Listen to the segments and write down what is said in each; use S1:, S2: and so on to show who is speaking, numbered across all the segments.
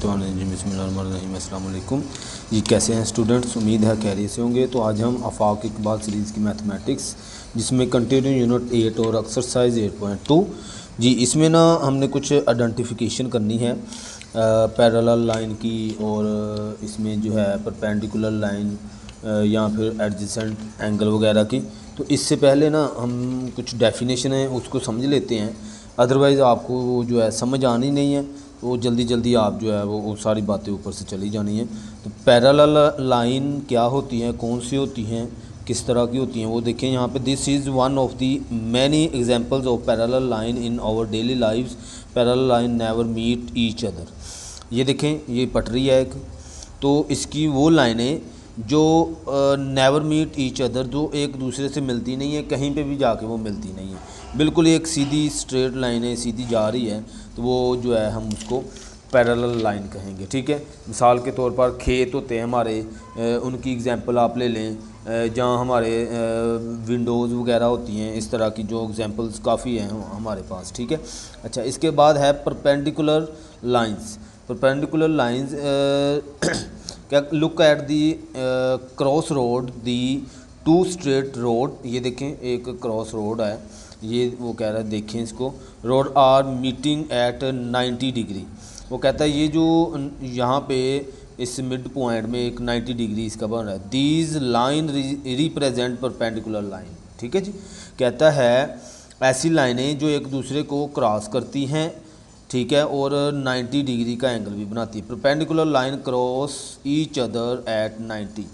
S1: बिस्मिल्लाहिर्रहमानिर्रहीम। अस्सलाम वालेकुम जी। कैसे हैं स्टूडेंट्स? उम्मीद है खैरियत से होंगे। तो आज हम आफाक इकबाल सीरीज़ की मैथमेटिक्स, जिसमें कंटिन्यू यूनिट 8 और एक्सरसाइज 8.2 जी, इसमें ना हमने कुछ आइडेंटिफिकेशन करनी है पैरेलल लाइन की, और इसमें जो है परपेंडिकुलर लाइन या फिर एडजेसेंट एंगल वगैरह की। तो इससे पहले ना हम कुछ डेफिनेशन है उसको समझ लेते हैं, अदरवाइज़ आपको वो जो है समझ आनी नहीं है, तो वो जल्दी आप जो है वो सारी बातें ऊपर से चली जानी है। तो पैरेलल लाइन क्या होती हैं, कौन सी होती हैं, किस तरह की होती हैं, वो देखें यहाँ पे। This is one of the many examples of parallel line in our daily lives. Parallel line never meet each other. ये देखें, ये पटरी है एक, तो इसकी वो लाइनें जो नेवर मीट ईच अदर, जो एक दूसरे से मिलती नहीं है, कहीं पे भी जाके वो मिलती नहीं है, बिल्कुल एक सीधी स्ट्रेट लाइन है, सीधी जा रही है, तो वो जो है हम उसको पैरेलल लाइन कहेंगे। ठीक है, मिसाल के तौर पर खेत होते हैं हमारे, उनकी एग्जांपल आप ले लें, जहाँ हमारे विंडोज़ वगैरह होती हैं, इस तरह की जो एग्जांपल्स काफ़ी हैं हमारे पास। ठीक है, अच्छा, इसके बाद है परपेंडिकुलर लाइंस। परपेंडिकुलर लाइंस क्या, look at the cross road, the two straight road. ये देखें, एक क्रॉस रोड है, ये वो कह रहा है, देखें इसको, road are meeting at 90 degree. वो कहता है ये जो यहाँ पे इस मिड पॉइंट में एक 90 डिग्री इसका बन रहा है। These line represent perpendicular line. ठीक है जी, कहता है ऐसी लाइनें जो एक दूसरे को क्रॉस करती हैं, ठीक है, और 90 डिग्री का एंगल भी बनाती है। Perpendicular line cross each other at 90।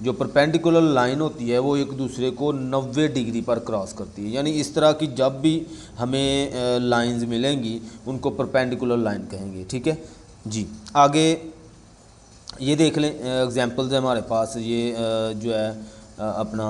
S1: जो परपेंडिकुलर लाइन होती है वो एक दूसरे को 90 डिग्री पर क्रॉस करती है। यानी इस तरह की जब भी हमें लाइंस मिलेंगी उनको परपेंडिकुलर लाइन कहेंगे। ठीक है जी, आगे ये देख लें, एग्जांपल्स है हमारे पास। ये जो है अपना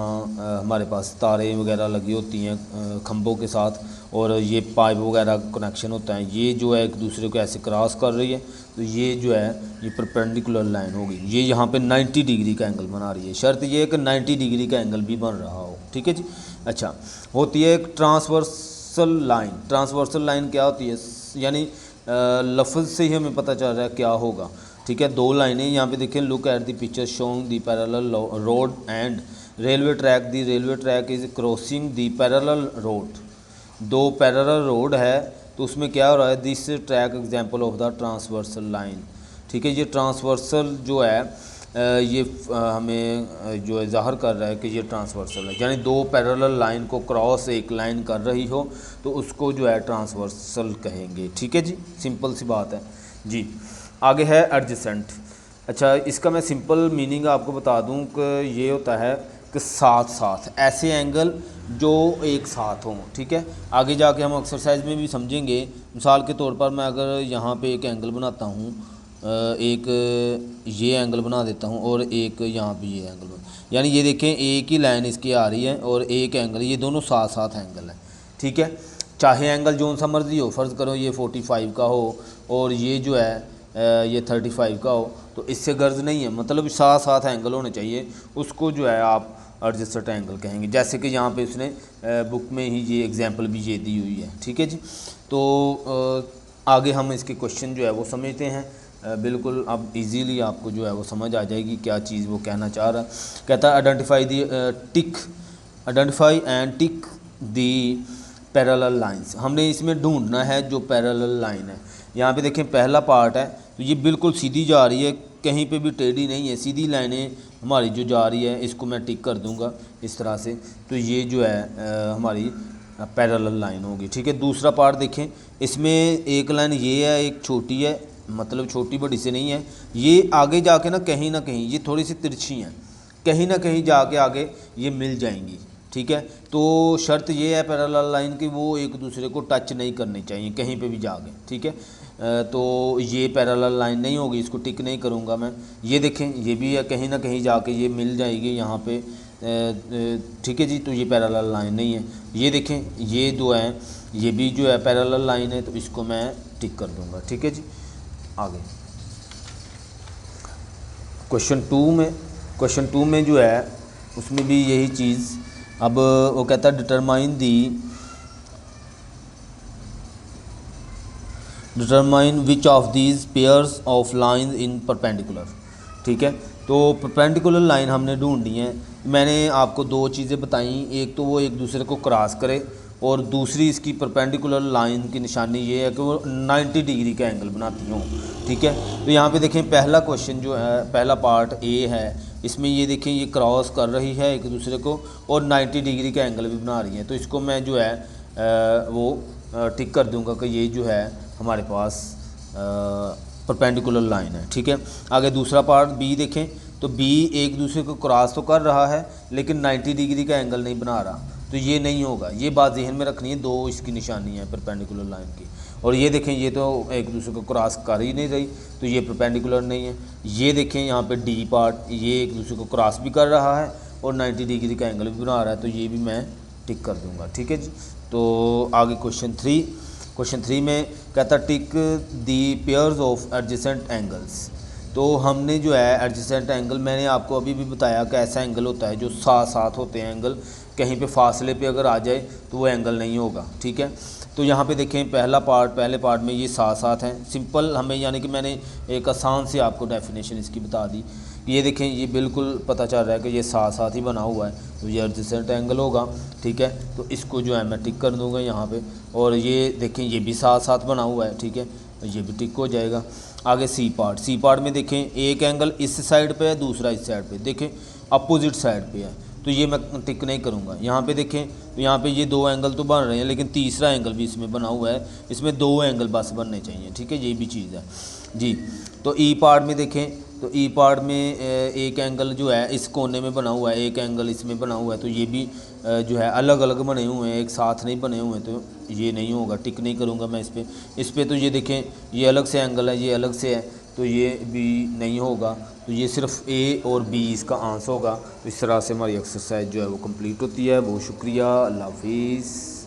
S1: हमारे पास तारे वगैरह लगी होती हैं खंभों के साथ, और ये पाइप वगैरह कनेक्शन होता है, ये जो है एक दूसरे को ऐसे क्रॉस कर रही है, तो ये जो है ये परपेंडिकुलर लाइन होगी। ये यहाँ पे 90 डिग्री का एंगल बना रही है, शर्त ये है कि 90 डिग्री का एंगल भी बन रहा हो। ठीक है जी, अच्छा, होती है एक ट्रांसवर्सल लाइन। ट्रांसवर्सल लाइन क्या होती है, यानी लफ्ज़ से ही हमें पता चल रहा है क्या होगा। ठीक है, दो लाइनें यहाँ पे देखें, look at the picture showing the parallel road and railway track. The railway track is crossing the parallel road. दो पैरेलल रोड है, तो उसमें क्या हो रहा है, this track example of the transversal line. ठीक है, ये ट्रांसवर्सल जो है ये हमें जो है ज़ाहिर कर रहा है कि ये ट्रांसवर्सल है, यानी दो पैरेलल लाइन को क्रॉस एक लाइन कर रही हो तो उसको जो है ट्रांसवर्सल कहेंगे। ठीक है जी, सिंपल सी बात है जी। आगे है एडजेसेंट। अच्छा, इसका मैं सिंपल मीनिंग आपको बता दूं कि ये होता है कि साथ साथ, ऐसे एंगल जो एक साथ हों। ठीक है, आगे जाके हम एक्सरसाइज में भी समझेंगे। मिसाल के तौर पर मैं अगर यहाँ पे एक एंगल बनाता हूँ, एक ये एंगल बना देता हूँ, और एक यहाँ पे ये एंगल यानी ये देखें, एक ही लाइन इसकी आ रही है और एक एंगल, ये दोनों साथ साथ एंगल है। ठीक है, चाहे एंगल जो सा मर्जी हो, फ़र्ज़ करो ये 45 का हो और ये जो है ये 35 का हो, तो इससे गर्ज नहीं है, मतलब साथ साथ एंगल होने चाहिए, उसको जो है आप एडजेसेंट एंगल कहेंगे। जैसे कि यहाँ पे उसने बुक में ही ये एग्जांपल भी ये दी हुई है। ठीक है जी, तो आगे हम इसके क्वेश्चन जो है वो समझते हैं। बिल्कुल अब इजीली आपको जो है वो समझ आ जाएगी क्या चीज़ वो कहना चाह रहा है। कहता है identify and tick the parallel lines. हमने इसमें ढूंढना है जो पैरेलल लाइन है। यहाँ पे देखें, पहला पार्ट है, तो ये बिल्कुल सीधी जा रही है, कहीं पे भी टेढ़ी नहीं है, सीधी लाइनें हमारी जो जा रही है, इसको मैं टिक कर दूंगा इस तरह से, तो ये जो है हमारी पैरेलल लाइन होगी। ठीक है, दूसरा पार्ट देखें, इसमें एक लाइन ये है, एक छोटी है, मतलब छोटी बड़ी से नहीं है, ये आगे जाके ना कहीं ये थोड़ी सी तिरछी हैं, कहीं ना कहीं जाके आगे ये मिल जाएंगी। ठीक है, तो शर्त ये है पैरेलल लाइन की, वो एक दूसरे को टच नहीं करनी चाहिए कहीं पे भी जाके। ठीक है, तो ये पैरेलल लाइन नहीं होगी, इसको टिक नहीं करूँगा मैं। ये देखें, ये भी है, कहीं ना कहीं जाके ये मिल जाएगी यहाँ पे। ठीक है जी, तो ये पैरेलल लाइन नहीं है। ये देखें, ये दो हैं, ये भी जो है पैरेलल लाइन है, तो इसको मैं टिक कर दूँगा। ठीक है जी, आगे क्वेश्चन टू में जो है उसमें भी यही चीज़। अब वो कहता है determine the determine which of these pairs of line in perpendicular. ठीक है, तो परपेंडिकुलर लाइन हमने ढूंढनी है। मैंने आपको दो चीज़ें बताई, एक तो वो एक दूसरे को क्रॉस करे और दूसरी इसकी परपेंडिकुलर लाइन की निशानी ये है कि वो 90 डिग्री का एंगल बनाती हों। ठीक है, तो यहाँ पे देखें पहला क्वेश्चन जो है, पहला पार्ट ए है, इसमें ये देखें ये क्रॉस कर रही है एक दूसरे को और 90 डिग्री का एंगल भी बना रही है। तो इसको मैं जो है वो टिक कर दूंगा कि ये जो है हमारे पास परपेंडिकुलर लाइन है। ठीक है, आगे दूसरा पार्ट बी देखें, तो बी एक दूसरे को क्रॉस तो कर रहा है लेकिन 90 डिग्री का एंगल नहीं बना रहा, तो ये नहीं होगा। ये बात ज़हन में रखनी है, दो इसकी निशानी है परपेंडिकुलर लाइन की। और ये देखें ये तो एक दूसरे को क्रॉस कर ही नहीं रही, तो ये परपेंडिकुलर नहीं है। ये देखें यहाँ पे डी पार्ट, ये एक दूसरे को क्रॉस भी कर रहा है और 90 डिग्री का एंगल भी बना रहा है, तो ये भी मैं टिक कर दूंगा। ठीक है जी, तो आगे क्वेश्चन थ्री में कहता टिक दी पेयर्स ऑफ एडजेसेंट एंगल्स। तो हमने जो है एडजेसेंट एंगल, मैंने आपको अभी भी बताया कि ऐसा एंगल होता है जो साथ साथ होते हैं एंगल, कहीं पे फासले पे अगर आ जाए तो वो एंगल नहीं होगा। ठीक है, तो यहाँ पे देखें पहले पार्ट में ये साथ साथ हैं, सिंपल हमें, यानी कि मैंने एक आसान से आपको डेफिनेशन इसकी बता दी। ये देखें ये बिल्कुल पता चल रहा है कि ये साथ साथ ही बना हुआ है, तो ये एडजेसेंट एंगल होगा। ठीक है, तो इसको जो है मैं टिक कर दूँगा यहाँ पे। और ये देखें ये भी साथ साथ बना हुआ है। ठीक है, ये भी टिक हो जाएगा। आगे सी पार्ट में देखें एक एंगल इस साइड पे है, दूसरा इस साइड पे, देखें अपोजिट साइड पे है, तो ये मैं टिक नहीं करूँगा। यहाँ पे देखें तो यहाँ पे ये दो एंगल तो बन रहे हैं लेकिन तीसरा एंगल भी इसमें बना हुआ है, इसमें दो एंगल बस बनने चाहिए। ठीक है, ये भी चीज़ है जी। तो ई पार्ट में देखें, तो ई पार्ट में एक एंगल जो है इस कोने में बना हुआ है, एक एंगल इसमें बना हुआ है, तो ये भी जो है अलग अलग बने हुए हैं, एक साथ नहीं बने हुए हैं, तो ये नहीं होगा, टिक नहीं करूँगा मैं इस पर। तो ये देखें ये अलग से एंगल है, ये अलग से है, तो ये भी नहीं होगा, तो ये सिर्फ ए और बी इसका आंसर होगा। तो इस तरह से हमारी एक्सरसाइज जो है वो कंप्लीट होती है। बहुत शुक्रिया, अल्लाह हाफिज़।